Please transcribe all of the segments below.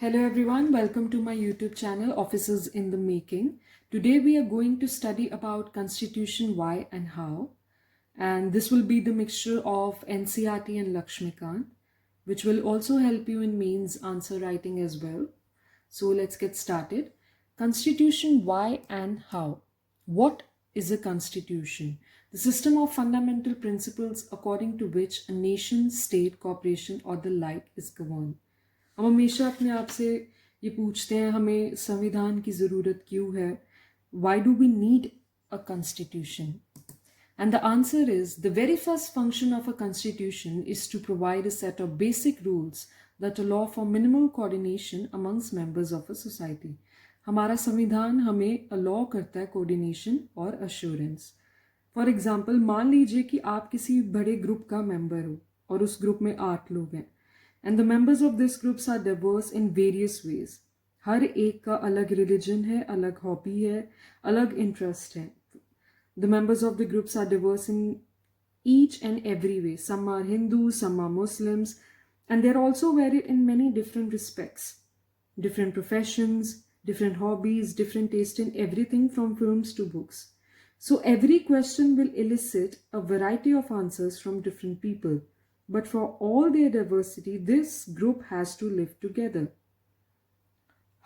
Hello everyone, welcome to my YouTube channel Officers in the Making. Today we are going to study about Constitution why and how, and this will be the mixture of NCERT and Laxmikanth, which will also help you in mains answer writing as well. So let's get started. Constitution why and how. What is a constitution? The system of fundamental principles according to which a nation, state, corporation or the like is governed. हम हमेशा अपने आप से ये पूछते हैं हमें संविधान की ज़रूरत क्यों है? Why do we need a constitution? And the answer is the very first function of a constitution is to provide a set of basic rules that allow for minimal coordination amongst members of a society. हमारा संविधान हमें allow करता है coordination और assurance. For example, मान लीजिए कि आप किसी बड़े ग्रुप का मेंबर हो और उस ग्रुप में 8 लोग हैं. And the members of this groups are diverse in various ways. हर एक का अलग religion है, अलग hobby है, अलग interest है. The members of the groups are diverse in each and every way. Some are Hindus, some are Muslims, and they're also varied in many different respects. Different professions, different hobbies, different taste in everything from films to books. So every question will elicit a variety of answers from different people. But for all their diversity, this group has to live together.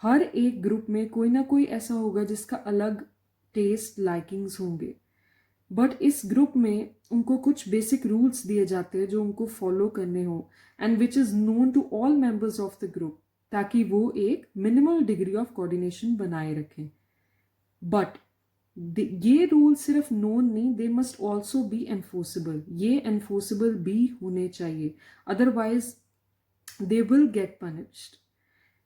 हर एक group में कोई ना कोई ऐसा होगा जिसका अलग test likings होंगे, बट इस ग्रुप में उनको कुछ बेसिक रूल्स दिए जाते हैं जो उनको फॉलो करने हो and which is known to all members of the group, ताकि वो एक मिनिमल डिग्री ऑफ कोऑर्डिनेशन बनाए रखें. बट ये रूल सिर्फ नोन नहीं, they must also be enforceable. ये एनफोर्सेबल भी होने चाहिए, otherwise they will get punished.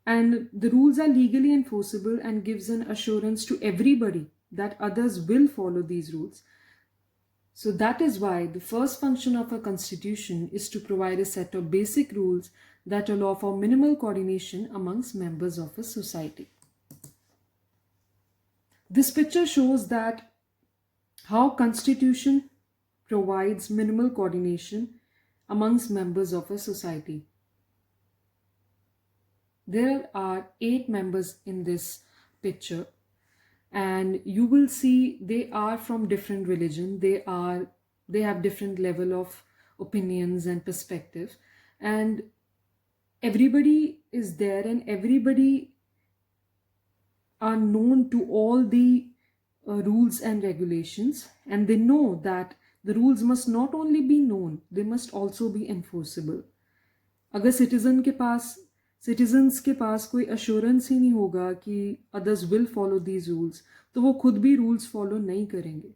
And the rules are legally enforceable and gives an assurance to everybody that others will follow these rules. So that is why the first function of a constitution is to provide a set of basic rules that allow for minimal coordination amongst members of a society. This picture shows that how constitution provides minimal coordination amongst members of a society. There are 8 members in this picture, and you will see they are from different religion. They have different level of opinions and perspective, and everybody is there and everybody are known to all the rules and regulations, and they know that the rules must not only be known, they must also be enforceable. अगर citizens के पास कोई assurance ही नहीं होगा कि others will follow these rules, तो वो खुद भी rules follow नहीं करेंगे.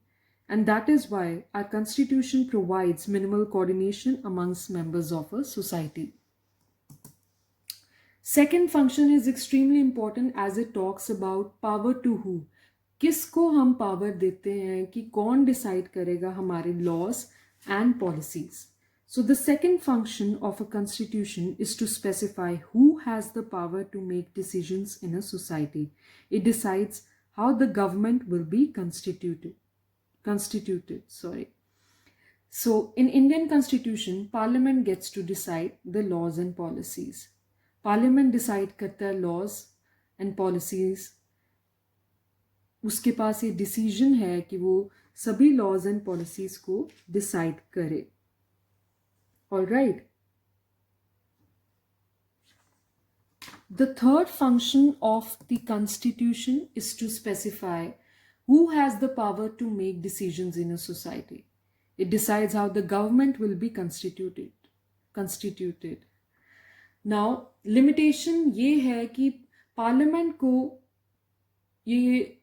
And that is why our constitution provides minimal coordination amongst members of a society. Second function is extremely important as it talks about power to who. किसको हम power देते हैं कि कौन decide करेगा हमारे laws and policies. So the second function of a constitution is to specify who has the power to make decisions in a society. It decides how the government will be constituted. So in Indian constitution, Parliament gets to decide the laws and policies. Parliament decide करता है laws and policies. उसके पास ये decision है कि वो सभी laws and policies को decide करे. All right. The third function of the constitution is to specify who has the power to make decisions in a society. It decides how the government will be constituted. Now, limitation ये है कि parliament को ये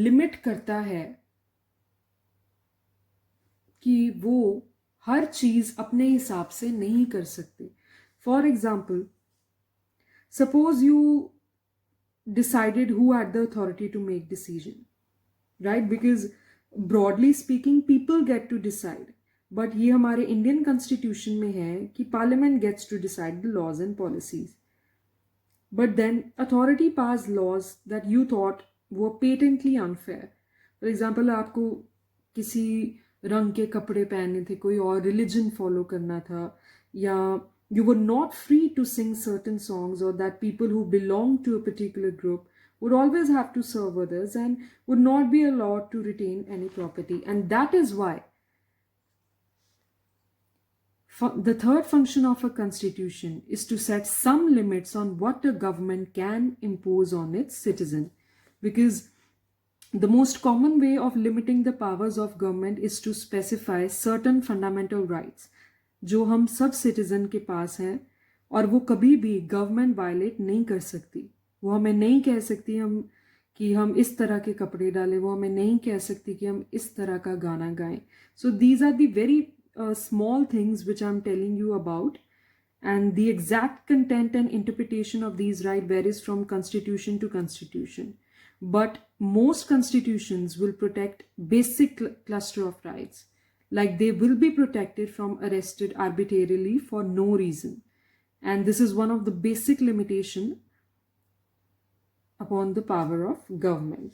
limit करता है कि वो हर चीज़ अपने हिसाब से नहीं कर सकते. For example, suppose you decided who had the authority to make decision, right? Because broadly speaking people get to decide, but ये हमारे इंडियन कॉन्स्टिट्यूशन में है कि parliament gets to decide the laws and policies. But then authority pass laws that you thought वो patently unfair. For example, आपको किसी रंग के कपड़े पहनने थे, कोई और रिलीजन फॉलो करना था, या You were not free to sing certain songs, or that people who belonged to a particular group would always have to serve others and would not be allowed to retain any property. And that is why the third function of a constitution is to set some limits on what a government can impose on its citizen. Because the most common way of limiting the powers of government is to specify certain fundamental rights जो हम सब citizen के पास हैं, और वो कभी भी government violet नहीं कर सकती. वो हमें नहीं कह सकती कि हम इस तरह के कपड़े डालें, वो हमें नहीं कह सकती कि हम इस तरह का गाना गाएं. So these are the very small things which I'm telling you about, and the exact content and interpretation of these rights varies from constitution to constitution. But most constitutions will protect basic cluster of rights, like they will be protected from arrested arbitrarily for no reason. And this is one of the basic limitation upon the power of government.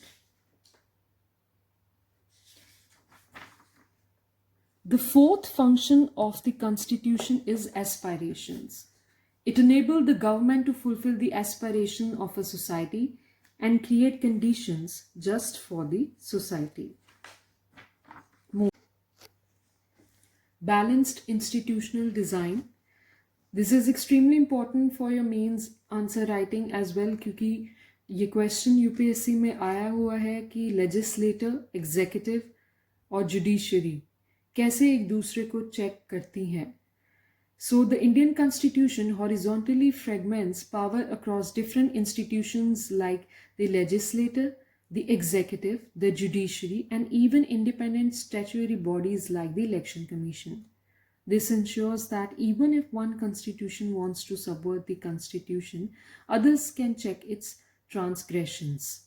The fourth function of the constitution is aspirations. It enables the government to fulfill the aspiration of a society and create conditions just for the society. Balanced institutional design. This is extremely important for your mains answer writing as well, क्योंकि ये question UPSC में आया हुआ है कि legislature, executive और judiciary कैसे एक दूसरे को चेक करती हैं. So the Indian Constitution horizontally fragments power across different institutions like the legislature, the executive, the judiciary, and even independent statutory bodies like the Election Commission. This ensures that even if one constitution wants to subvert the constitution, others can check its transgressions.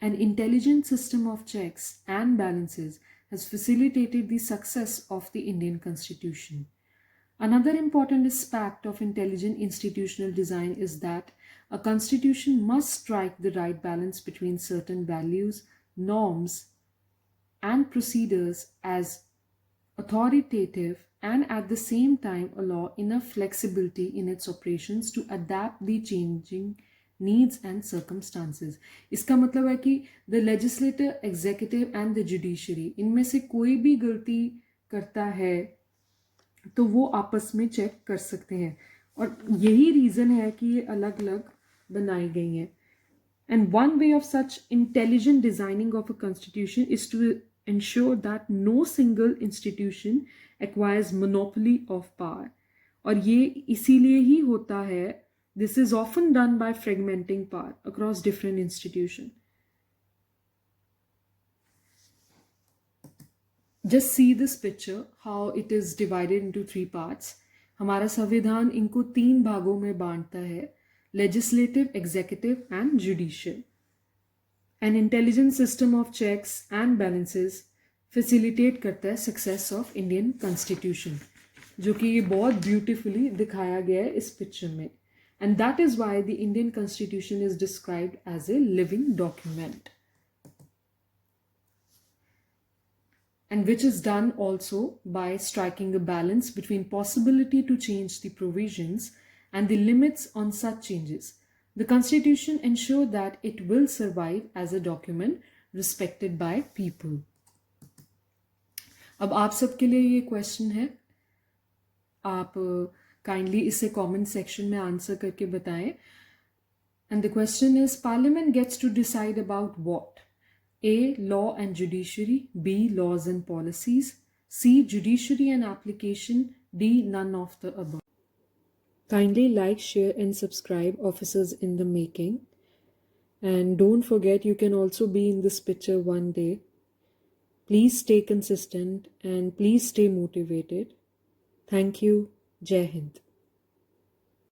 An intelligent system of checks and balances has facilitated the success of the Indian Constitution. Another important aspect of intelligent institutional design is that a constitution must strike the right balance between certain values, norms, and procedures as authoritative, and at the same time allow enough flexibility in its operations to adapt the changing needs and circumstances. इसका मतलब है कि the legislature, executive and the judiciary, इनमें से कोई भी गलती करता है तो वो आपस में चेक कर सकते हैं, और यही रीज़न है कि ये अलग अलग बनाई गई हैं. And one way of such intelligent designing of a constitution is to ensure that no single institution acquires monopoly of power. और ये इसीलिए ही होता है. This is often done by fragmenting power across different institutions. Just see this picture, how it is divided into three parts. हमारा संविधान इनको तीन भागों में बांटता है: legislative, executive and judicial. An intelligent system of checks and balances facilitate करता है success of Indian Constitution, जो कि ये बहुत beautifully दिखाया गया है इस picture में. And that is why the Indian Constitution is described as a living document. And which is done also by striking a balance between possibility to change the provisions and the limits on such changes. The Constitution ensures that it will survive as a document respected by people. अब आप सबके लिए ये question है, आप kindly इसे comment section में answer करके बताएं. And the question is, parliament gets to decide about what? A. Law and judiciary. B. Laws and policies. C. Judiciary and application. D. None of the above. Kindly like, share and subscribe Officers in the Making. And don't forget, you can also be in this picture one day. Please stay consistent and please stay motivated. Thank you. Jai Hind.